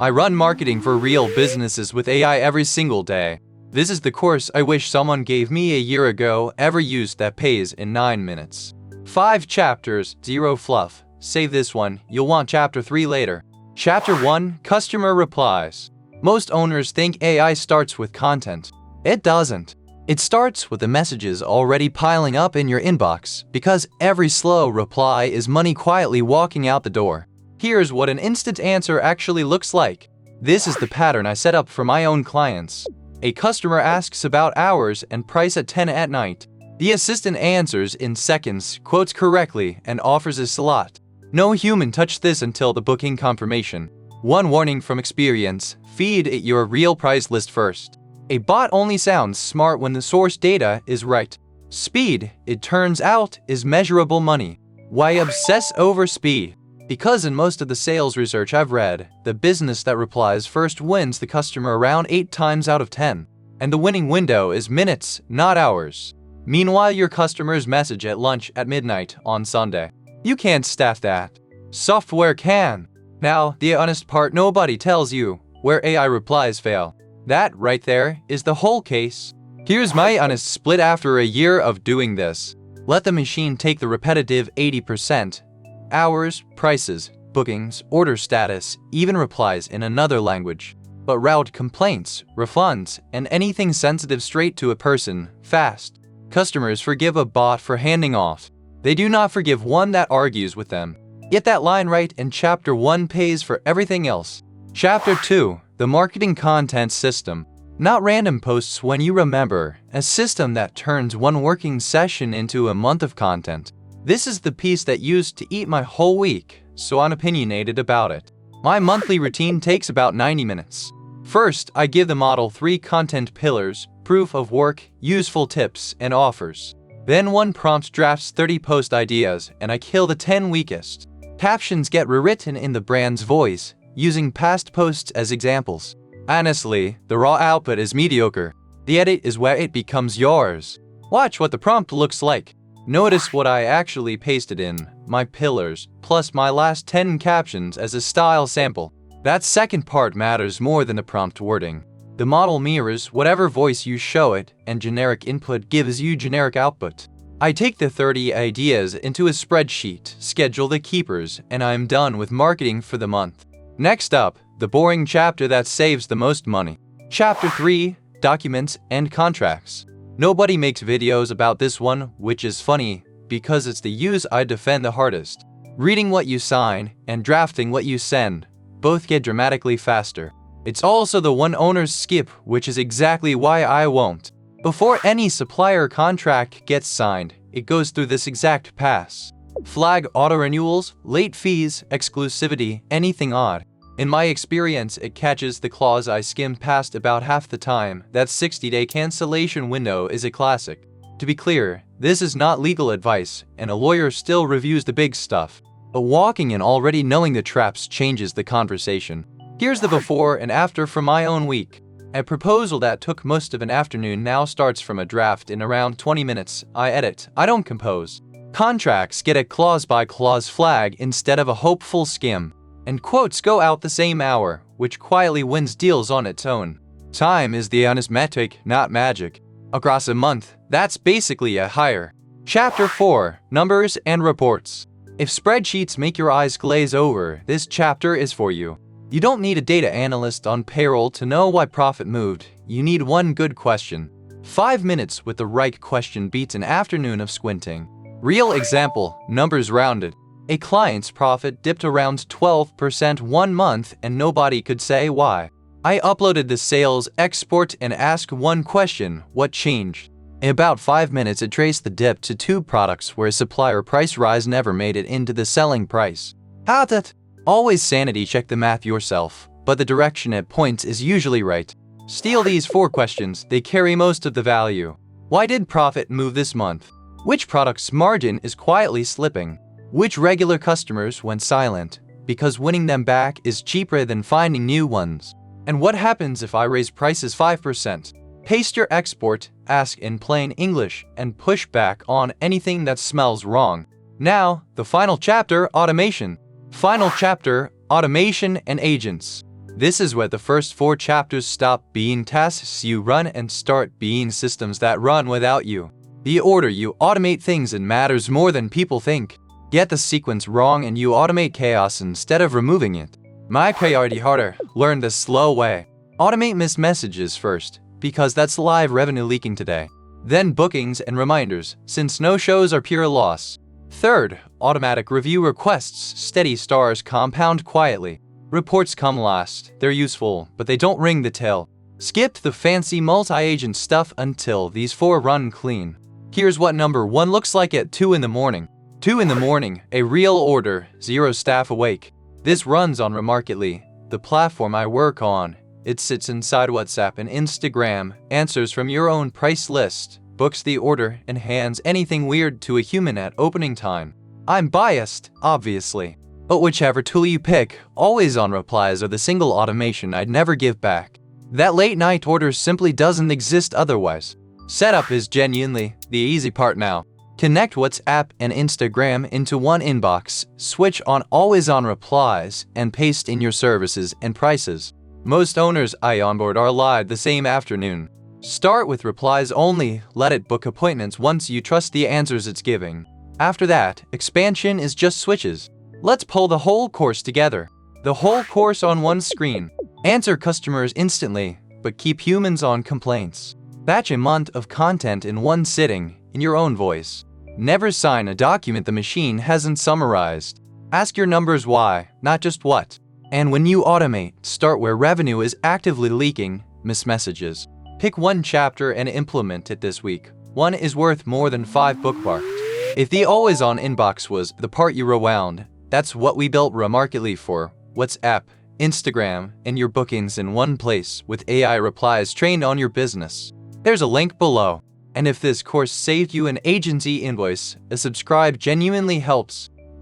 I run marketing for real businesses with AI every single day. This is the course I wish someone gave me a year ago, ever used that pays in 9 minutes. 5 chapters, 0 fluff. Save this one, you'll want chapter 3 later. Chapter 1, Customer Replies. Most owners think AI starts with content. It doesn't. It starts with the messages already piling up in your inbox, because every slow reply is money quietly walking out the door. Here's what an instant answer actually looks like. This is the pattern I set up for my own clients. A customer asks about hours and price at 10 at night. The assistant answers in seconds, quotes correctly, and offers a slot. No human touched this until the booking confirmation. One warning from experience: feed it your real price list first. A bot only sounds smart when the source data is right. Speed, it turns out, is measurable money. Why obsess over speed? Because in most of the sales research I've read, the business that replies first wins the customer around 8 times out of 10. And the winning window is minutes, not hours. Meanwhile, your customers message at lunch at midnight on Sunday. You can't staff that. Software can. Now, the honest part nobody tells you, where AI replies fail. That right there is the whole case. Here's my honest split after a year of doing this. Let the machine take the repetitive 80%. Hours, prices, bookings, order status, even replies in another language. But route complaints, refunds, and anything sensitive straight to a person, fast. Customers forgive a bot for handing off. They do not forgive one that argues with them. Get that line right and Chapter 1 pays for everything else. Chapter 2, the Marketing Content System. Not random posts when you remember, a system that turns one working session into a month of content. This is the piece that used to eat my whole week, so I'm opinionated about it. My monthly routine takes about 90 minutes. First, I give the model 3 content pillars: proof of work, useful tips, and offers. Then one prompt drafts 30 post ideas, and I kill the 10 weakest. Captions get rewritten in the brand's voice, using past posts as examples. Honestly, the raw output is mediocre. The edit is where it becomes yours. Watch what the prompt looks like. Notice what I actually pasted in, my pillars, plus my last 10 captions as a style sample. That second part matters more than the prompt wording. The model mirrors whatever voice you show it, and generic input gives you generic output. I take the 30 ideas into a spreadsheet, schedule the keepers, and I'm done with marketing for the month. Next up, the boring chapter that saves the most money. Chapter 3, Documents and Contracts. Nobody makes videos about this one, which is funny, because it's the use I defend the hardest. Reading what you sign and drafting what you send. Both get dramatically faster. It's also the one owners skip, which is exactly why I won't. Before any supplier contract gets signed, it goes through this exact pass. Flag auto-renewals, late fees, exclusivity, anything odd. In my experience, it catches the clause I skim past about half the time. That 60-day cancellation window is a classic. To be clear, this is not legal advice, and a lawyer still reviews the big stuff. But walking in already knowing the traps changes the conversation. Here's the before and after from my own week. A proposal that took most of an afternoon now starts from a draft in around 20 minutes. I edit, I don't compose. Contracts get a clause-by-clause flag instead of a hopeful skim. And quotes go out the same hour, which quietly wins deals on its own. Time is the honest metric, not magic. Across a month, that's basically a hire. Chapter 4, Numbers and Reports. If spreadsheets make your eyes glaze over, this chapter is for you. You don't need a data analyst on payroll to know why profit moved. You need one good question. 5 minutes with the right question beats an afternoon of squinting. Real example, numbers rounded. A client's profit dipped around 12% 1 month and nobody could say why. I uploaded the sales export and asked one question: what changed? In about 5 minutes, it traced the dip to 2 products where a supplier price rise never made it into the selling price. How that? Always sanity check the math yourself, but the direction it points is usually right. Steal these 4 questions, they carry most of the value. Why did profit move this month? Which product's margin is quietly slipping? Which regular customers went silent? Because winning them back is cheaper than finding new ones. And what happens if I raise prices 5%? Paste your export, ask in plain English, and push back on anything that smells wrong. Now, the final chapter, automation. Final chapter, automation and agents. This is where the first 4 chapters stop being tasks you run and start being systems that run without you. The order you automate things in matters more than people think. Get the sequence wrong and you automate chaos instead of removing it. My priority harder, learn the slow way. Automate missed messages first, because that's live revenue leaking today. Then bookings and reminders, since no shows are pure loss. Third, automatic review requests, steady stars compound quietly. Reports come last, they're useful, but they don't ring the tale. Skip the fancy multi-agent stuff until these 4 run clean. Here's what number 1 looks like at 2 in the morning. 2 in the morning, a real order, 0 staff awake. This runs on Remarkately, the platform I work on. It sits inside WhatsApp and Instagram, answers from your own price list, books the order, and hands anything weird to a human at opening time. I'm biased, obviously. But whichever tool you pick, always on replies are the single automation I'd never give back. That late night order simply doesn't exist otherwise. Setup is genuinely the easy part now. Connect WhatsApp and Instagram into one inbox, switch on always on replies, and paste in your services and prices. Most owners I onboard are live the same afternoon. Start with replies only, let it book appointments once you trust the answers it's giving. After that, expansion is just switches. Let's pull the whole course together. The whole course on one screen. Answer customers instantly, but keep humans on complaints. Batch a month of content in one sitting, in your own voice. Never sign a document the machine hasn't summarized. Ask your numbers why, not just what. And when you automate, start where revenue is actively leaking, miss messages. Pick 1 chapter and implement it this week. 1 is worth more than 5 bookmarked. If the always-on inbox was the part you rewound, that's what we built Remarkately for. WhatsApp, Instagram, and your bookings in one place with AI replies trained on your business. There's a link below. And if this course saved you an agency invoice, a subscribe genuinely helps.